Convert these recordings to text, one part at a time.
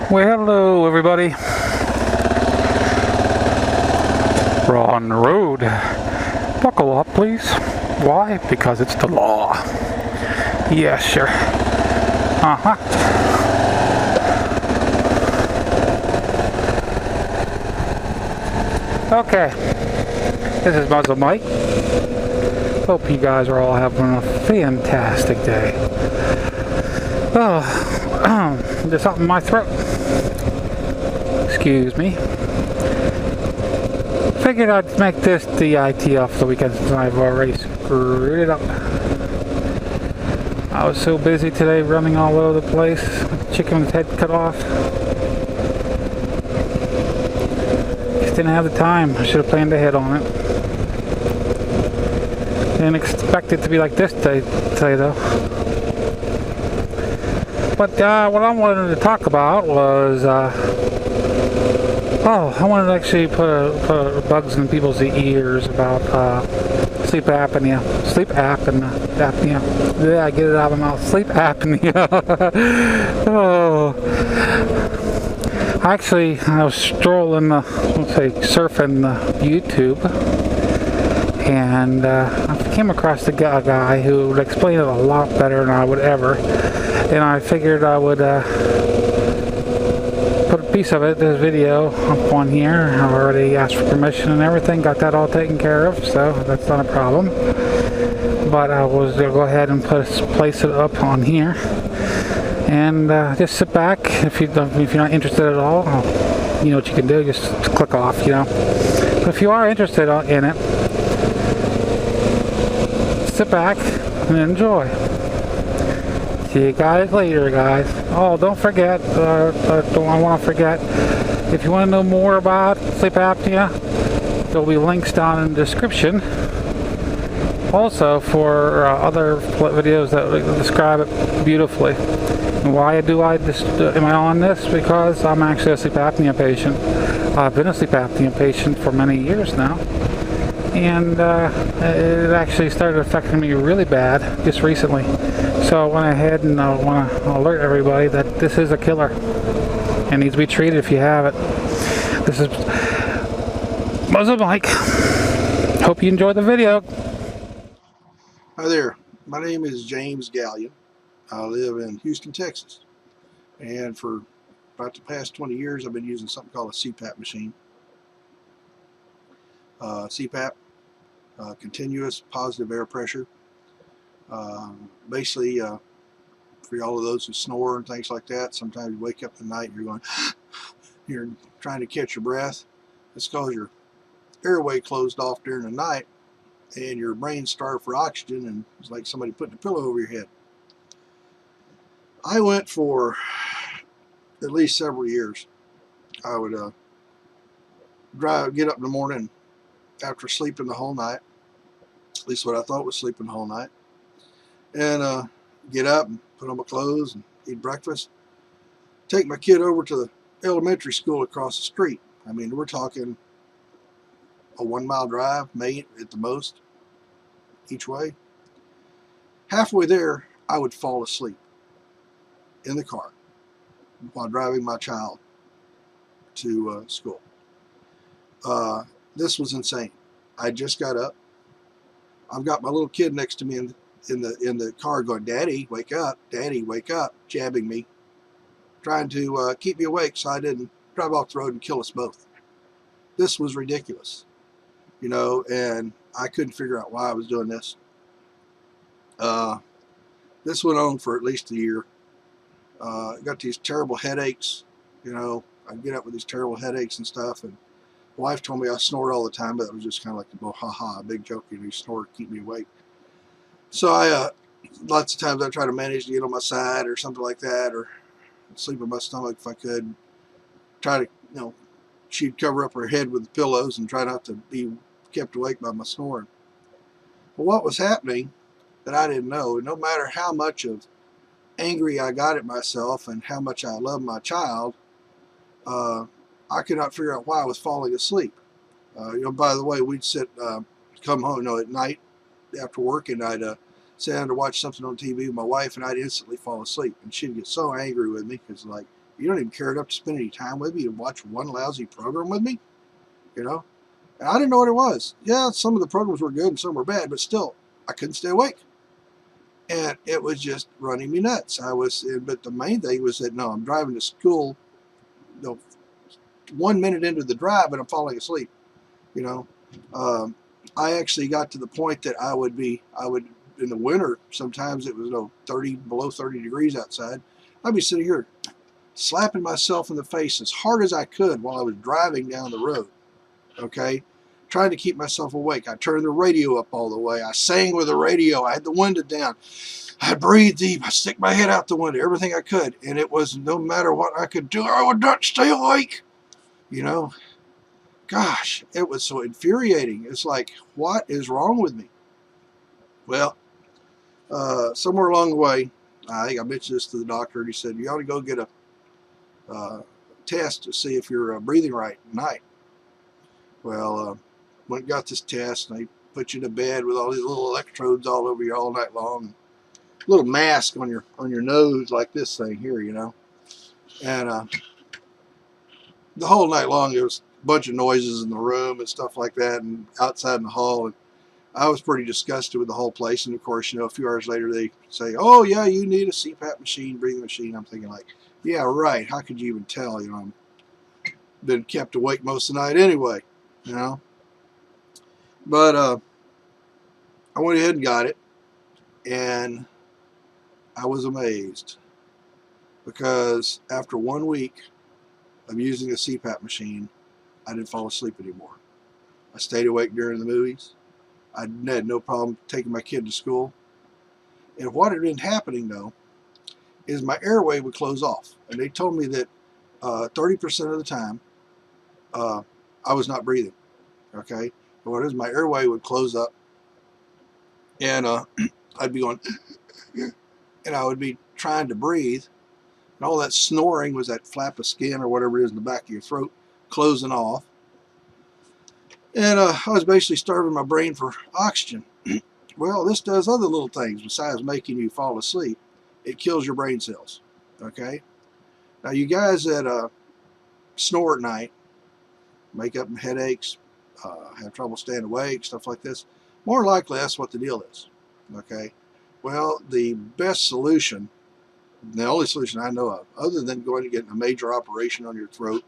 Well, hello everybody. We're on the road. Buckle up, please. Why? Because it's the law. Yeah, sure. Okay. This is MuzzleMike. Hope you guys are all having a fantastic day. Oh, there's something in my throat. Excuse me. Figured I'd make this the ITL for the weekend since I've already screwed it up. I was so busy today running all over the place with the chicken with its head cut off. Just didn't have the time. I should have planned ahead on it. Didn't expect it to be like this today though. But what I wanted to talk about was, I wanted to actually put bugs in people's ears about sleep apnea. Sleep apnea. Yeah, I get it out of my mouth. Sleep apnea. Oh. Actually, I was strolling, surfing YouTube, and I came across a guy who would explain it a lot better than I would ever. And I figured I would put a piece of it, this video, up on here. I already asked for permission and everything, got that all taken care of, so that's not a problem. But I was going to go ahead and place it up on here. And just sit back. If you're not interested at all, you know what you can do, just click off, you know. But if you are interested in it, sit back and enjoy. See you guys later, guys. Oh, don't forget, I want to forget, if you want to know more about sleep apnea, there'll be links down in the description. Also for other videos that describe it beautifully. And why am I on this? Because I'm actually a sleep apnea patient. I've been a sleep apnea patient for many years now. And it actually started affecting me really bad just recently. So I went ahead and I want to alert everybody that this is a killer and needs to be treated if you have it. This is MuzzleMike. Hope you enjoyed the video. Hi there, my name is James Gallion. I live in Houston, Texas, and for about the past 20 years I've been using something called a CPAP machine. CPAP, continuous positive air pressure. Basically, for all of those who snore and things like that, sometimes you wake up at night and you're going, you're trying to catch your breath. It's because your airway closed off during the night and your brain's starved for oxygen, and it's like somebody putting a pillow over your head. I went for at least several years. I would get up in the morning after sleeping the whole night, at least what I thought was sleeping the whole night, and get up and put on my clothes and eat breakfast, take my kid over to the elementary school across the street. I mean, we're talking a 1 mile drive, maybe at the most, each way. Halfway there, I would fall asleep in the car while driving my child to school. This was insane. I just got up. I've got my little kid next to me in the car going, "Daddy, wake up! Daddy, wake up!" jabbing me, trying to keep me awake so I didn't drive off the road and kill us both. This was ridiculous, you know, and I couldn't figure out why I was doing this. This went on for at least a year. I got these terrible headaches, you know. I'd get up with these terrible headaches and stuff, and my wife told me I snored all the time, but it was just kind of like, oh, ha-ha, a big joke, you snore to keep me awake. So I, lots of times I try to manage to get on my side or something like that, or sleep on my stomach if I could. Try to, you know, she'd cover up her head with the pillows and try not to be kept awake by my snoring. But what was happening that I didn't know, no matter how much of angry I got at myself and how much I loved my child, I could not figure out why I was falling asleep. You know, by the way, we'd come home, you know, at night after work, and I'd sit down to watch something on TV with my wife, and I'd instantly fall asleep. And she'd get so angry with me because, like, You don't even care enough to spend any time with me and watch one lousy program with me, you know? And I didn't know what it was. Yeah, some of the programs were good and some were bad, but still, I couldn't stay awake. And it was just running me nuts. But the main thing was that, no, I'm driving to school, 1 minute into the drive and I'm falling asleep, you know? I actually got to the point that I would, in the winter, sometimes it was below 30 degrees outside. I'd be sitting here slapping myself in the face as hard as I could while I was driving down the road, okay? Trying to keep myself awake. I turned the radio up all the way. I sang with the radio. I had the window down. I breathed deep. I stick my head out the window, everything I could. And it was no matter what I could do, I would not stay awake, you know? Gosh, it was so infuriating. It's like, what is wrong with me? Well, somewhere along the way, I think I mentioned this to the doctor, and he said, you ought to go get a test to see if you're breathing right at night. Well, went and got this test, and they put you to bed with all these little electrodes all over you all night long. A little mask on your nose like this thing here, you know. And the whole night long, there was a bunch of noises in the room and stuff like that, and outside in the hall. And I was pretty disgusted with the whole place. And of course, you know, a few hours later, they say, "Oh yeah, you need a CPAP machine, breathing machine." I'm thinking like, yeah, right. How could you even tell? You know, I'm been kept awake most of the night anyway. You know, but I went ahead and got it, and I was amazed because after 1 week of using a CPAP machine, I didn't fall asleep anymore. I stayed awake during the movies. I had no problem taking my kid to school. And what had been happening, though, is my airway would close off. And they told me that 30% of the time, I was not breathing. Okay? But what is, my airway would close up, and I'd be going, and I would be trying to breathe, and all that snoring was that flap of skin or whatever it is in the back of your throat closing off. And I was basically starving my brain for oxygen. Well, this does other little things besides making you fall asleep. It kills your brain cells. Okay? Now, you guys that snore at night, wake up with headaches, have trouble staying awake, stuff like this, more likely that's what the deal is. Okay? Well, the best solution, the only solution I know of, other than going to get a major operation on your throat,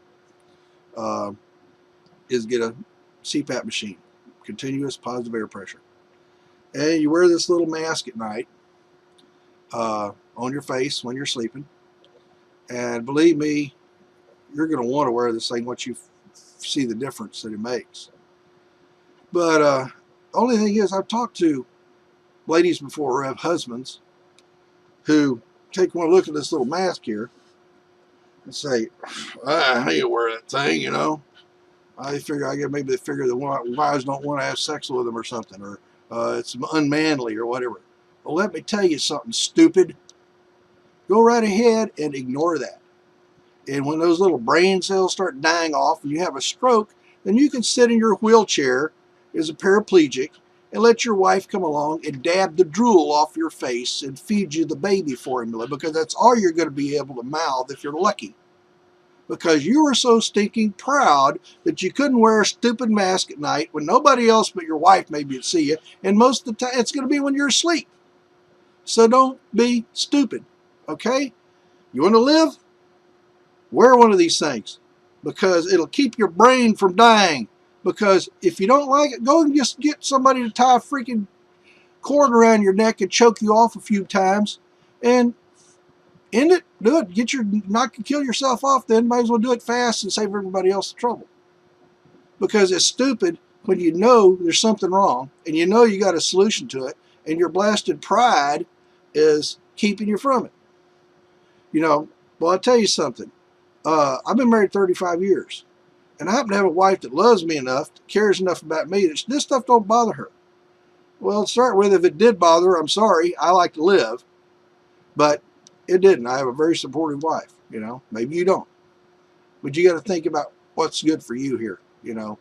is get a CPAP machine, continuous positive air pressure. And you wear this little mask at night on your face when you're sleeping. And believe me, you're going to want to wear this thing once you see the difference that it makes. But only thing is, I've talked to ladies before who have husbands who take one look at this little mask here and say, I ain't wear that thing, you know. I guess maybe they figure the wives don't want to have sex with them or something, or it's unmanly or whatever. Well, let me tell you something, stupid. Go right ahead and ignore that. And when those little brain cells start dying off and you have a stroke, then you can sit in your wheelchair as a paraplegic and let your wife come along and dab the drool off your face and feed you the baby formula, because that's all you're going to be able to mouth if you're lucky. Because you were so stinking proud that you couldn't wear a stupid mask at night when nobody else but your wife maybe would see you, and most of the time it's going to be when you're asleep. So don't be stupid, okay? You want to live? Wear one of these things, because it'll keep your brain from dying. Because if you don't like it, go and just get somebody to tie a freaking cord around your neck and choke you off a few times, and end it. Do it. Not kill yourself off. Then might as well do it fast and save everybody else the trouble. Because it's stupid when you know there's something wrong and you know you got a solution to it, and your blasted pride is keeping you from it. You know. Well, I'll tell you something. I've been married 35 years, and I happen to have a wife that loves me enough, cares enough about me that this stuff don't bother her. Well, to start with, if it did bother her, I'm sorry. I like to live, but it didn't. I have a very supportive wife, you know. Maybe you don't. But you got to think about what's good for you here, you know.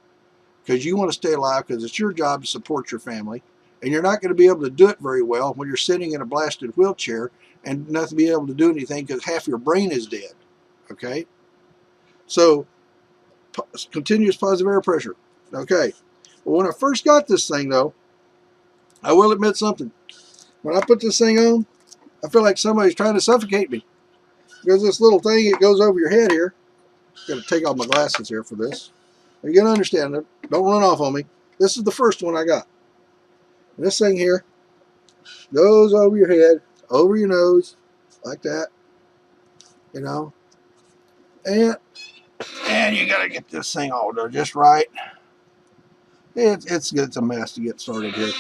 Because you want to stay alive, because it's your job to support your family. And you're not going to be able to do it very well when you're sitting in a blasted wheelchair and not to be able to do anything because half your brain is dead. Okay, so continuous positive air pressure. Okay, well, when I first got this thing though, I will admit something. When I put this thing on, I feel like somebody's trying to suffocate me. Because this little thing, it goes over your head here. I'm going to take off my glasses here for this. You're going to understand it. Don't run off on me. This is the first one I got. And this thing here goes over your head, over your nose, like that. You know. And you got to get this thing all done just right. It's a mess to get started here.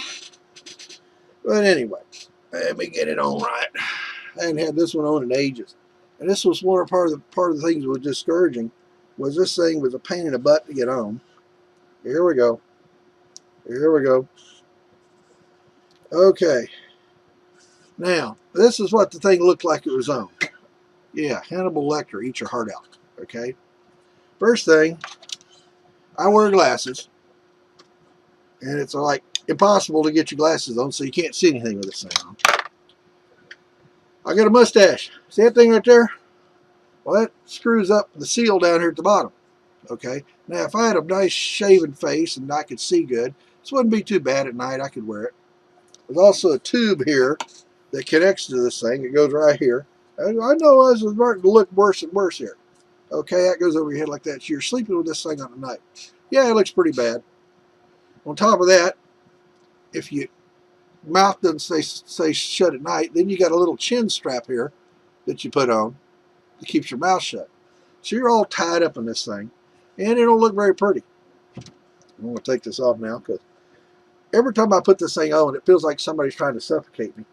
But anyway, let me get it on right. I hadn't had this one on in ages. And this was part of the things that was discouraging, was this thing was a pain in the butt to get on. Here we go. Here we go. Okay. Now, this is what the thing looked like it was on. Yeah, Hannibal Lecter, eat your heart out. Okay. First thing, I wear glasses. And it's like impossible to get your glasses on, so you can't see anything with this thing on. I got a mustache. See that thing right there? Well, that screws up the seal down here at the bottom. Okay. Now, if I had a nice shaven face and I could see good, this wouldn't be too bad at night. I could wear it. There's also a tube here that connects to this thing. It goes right here. And I know this is starting to look worse and worse here. Okay, that goes over your head like that. So you're sleeping with this thing on the night. Yeah, it looks pretty bad. On top of that, if your mouth doesn't stay shut at night, then you got a little chin strap here that you put on that keeps your mouth shut. So you're all tied up in this thing, and it don't look very pretty. I'm going to take this off now because every time I put this thing on, it feels like somebody's trying to suffocate me,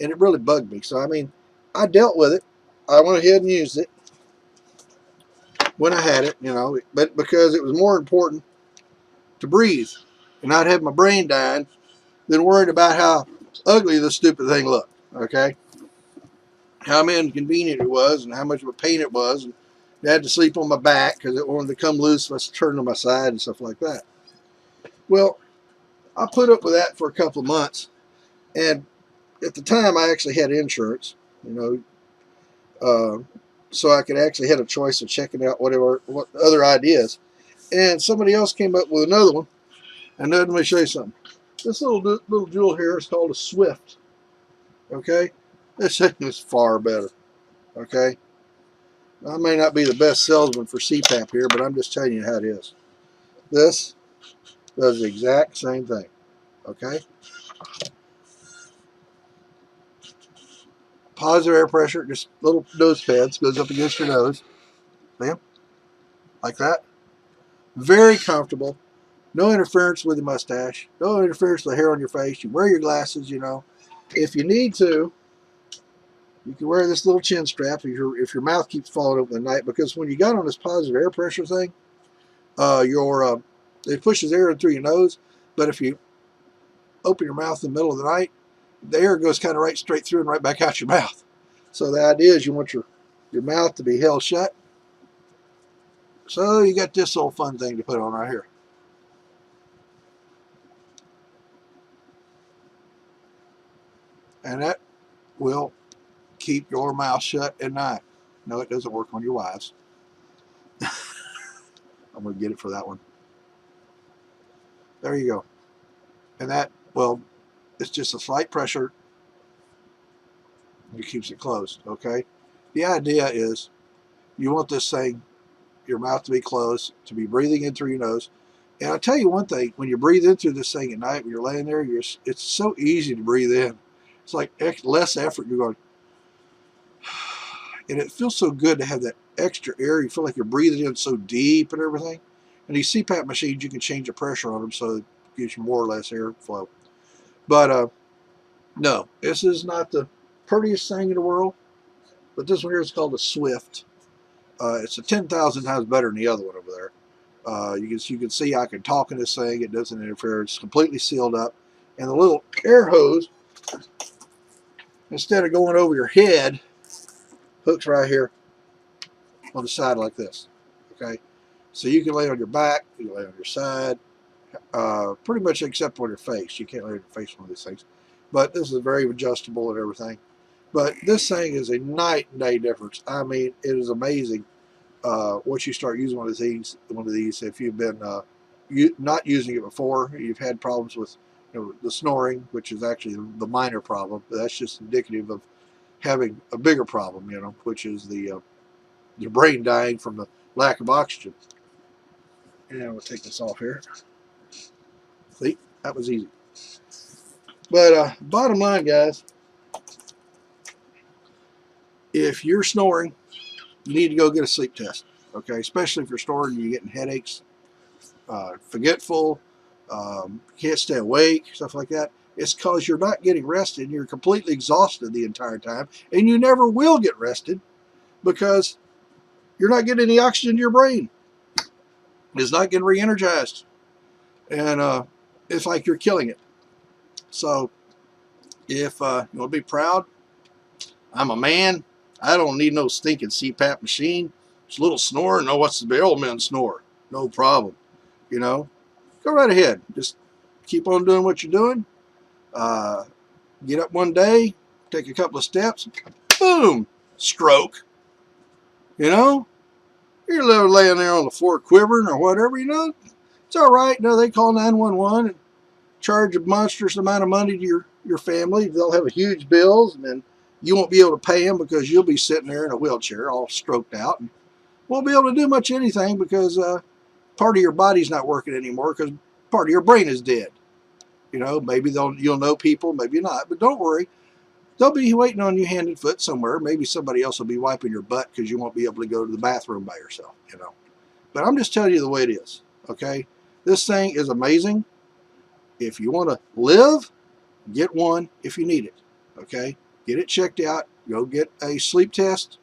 and it really bugged me. So, I mean, I dealt with it. I went ahead and used it when I had it, you know, but because it was more important to breathe and not have my brain dying than worried about how ugly this stupid thing looked, okay? How inconvenient it was and how much of a pain it was. And I had to sleep on my back because it wanted to come loose if I turned on my side and stuff like that. Well, I put up with that for a couple of months. And at the time, I actually had insurance, you know, so I could actually have a choice of checking out what other ideas. And somebody else came up with another one. And let me show you something. This little jewel here is called a Swift. Okay? This thing is far better. Okay? I may not be the best salesman for CPAP here, but I'm just telling you how it is. This does the exact same thing. Okay? Positive air pressure, just little nose pads, goes up against your nose. Bam. Like that. Very comfortable. No interference with your mustache. No interference with the hair on your face. You wear your glasses, you know. If you need to, you can wear this little chin strap if your mouth keeps falling open at night, because when you got on this positive air pressure thing, it pushes air in through your nose, but if you open your mouth in the middle of the night, the air goes kind of right straight through and right back out your mouth. So the idea is you want your mouth to be held shut. So you got this little fun thing to put on right here. And that will keep your mouth shut at night. No, it doesn't work on your wives. I'm going to get it for that one. There you go. And that, well, it's just a slight pressure. It keeps it closed, okay? The idea is you want this thing, your mouth to be closed, to be breathing in through your nose. And I'll tell you one thing, when you breathe in through this thing at night, when you're laying there, it's so easy to breathe in. It's like less effort. You're going, and it feels so good to have that extra air. You feel like you're breathing in so deep and everything. And these CPAP machines, you can change the pressure on them so it gives you more or less airflow. But no, this is not the prettiest thing in the world. But this one here is called a Swift. It's 10,000 times better than the other one over there. You can see I can talk in this thing. It doesn't interfere. It's completely sealed up. And the little air hose, instead of going over your head, hooks right here on the side like this. Okay, so you can lay on your back, you can lay on your side, pretty much except on your face. You can't lay on your face on one of these things. But this is very adjustable and everything. But this thing is a night and day difference. I mean, it is amazing once you start using one of these. If you've been not using it before, you've had problems with the snoring, which is actually the minor problem. But that's just indicative of having a bigger problem, which is the brain dying from the lack of oxygen. And we'll take this off here. See, that was easy. But bottom line, guys, if you're snoring, you need to go get a sleep test, okay? Especially if you're snoring and you're getting headaches, forgetful, can't stay awake, stuff like that. It's because you're not getting rested. You're completely exhausted the entire time, and you never will get rested because you're not getting any oxygen to your brain. It's not getting re-energized, and it's like you're killing it. So if you want to be proud, I'm a man. I don't need no stinking CPAP machine. Just a little snore. No, what's the old man snore? No problem. Go right ahead. Just keep on doing what you're doing. Get up one day, take a couple of steps, boom, stroke. You're laying there on the floor quivering or whatever. It's all right. They call 911 and charge a monstrous amount of money to your family. They'll have huge bills, and then you won't be able to pay them because you'll be sitting there in a wheelchair all stroked out and won't be able to do much anything because part of your body's not working anymore because part of your brain is dead. Maybe you'll know people, maybe not, but don't worry. They'll be waiting on you hand and foot somewhere. Maybe somebody else will be wiping your butt because you won't be able to go to the bathroom by yourself, But I'm just telling you the way it is, okay? This thing is amazing. If you want to live, get one if you need it, okay? Get it checked out. Go get a sleep test.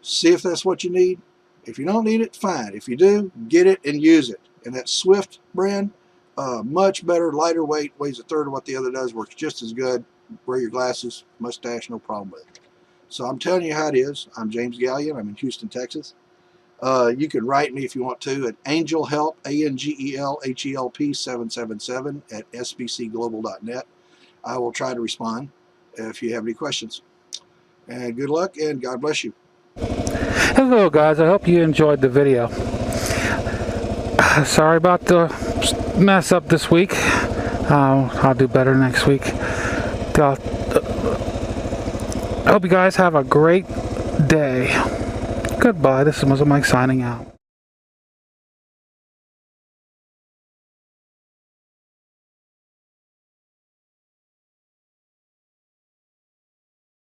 See if that's what you need. If you don't need it, fine. If you do, get it and use it. And that Swift brand, much better, lighter weight, weighs a third of what the other does, works just as good. Wear your glasses, mustache, no problem with it. So I'm telling you how it is. I'm James Gallion. I'm in Houston, Texas. You can write me if you want to at angelhelp, ANGELHELP 777 at sbcglobal.net. I will try to respond if you have any questions. And good luck, and God bless you. Hello guys, I hope you enjoyed the video. Sorry about the mess up this week. I'll do better next week. I hope you guys have a great day. Goodbye, this is MuzzleMike signing out.